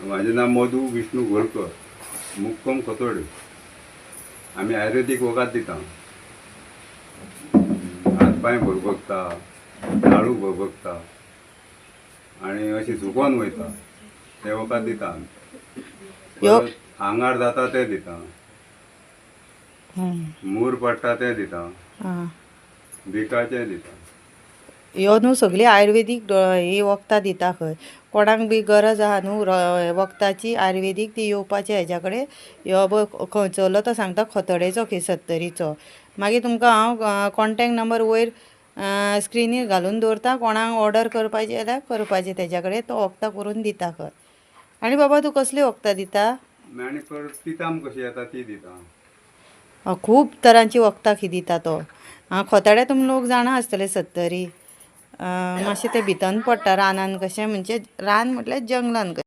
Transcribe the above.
माझे नाव मधू विष्णू घोलकर, मुक्कम खोतोडे. आम्ही आयुर्वेदिक वखद दिता. हातपाय भरभकता, ताळू भरभकता आणि अशी झुकोन वयता ते वखद दिता आमी. परत आंगार जाता ते दिता, मूर पडटा ते दिता, बिकाचे दिता. ह्यो न्हू सगळी आयुर्वेदीक ही वखदां दिता खंय. कोणाक बी गरज आहा न्हू वखदाची आयुर्वेदीक ती येवपाचे हेज्या कडेन. ह्यो खंयचोलो तो सांगता खोतडेचो खंय 70चो. मागीर तुमकां हांव कॉन्टेक्ट नंबर वयर स्क्रिनीर घालून दवरता. कोणाक ऑर्डर करपाची जाल्यार करपाचें तेज्या कडेन तो वखदां करून दिता खंय. आनी बाबा तूं कसली वखदां दिता? आनी तिताम कशी येता ती दिता. खूब तरांची वखदां खी दिता तो. खोताडे तुमी लोक जाणा आसतले 70. मातशें तें भितन पडटा रानान कशें म्हणजे रान म्हटल्यार जंगलान कशें.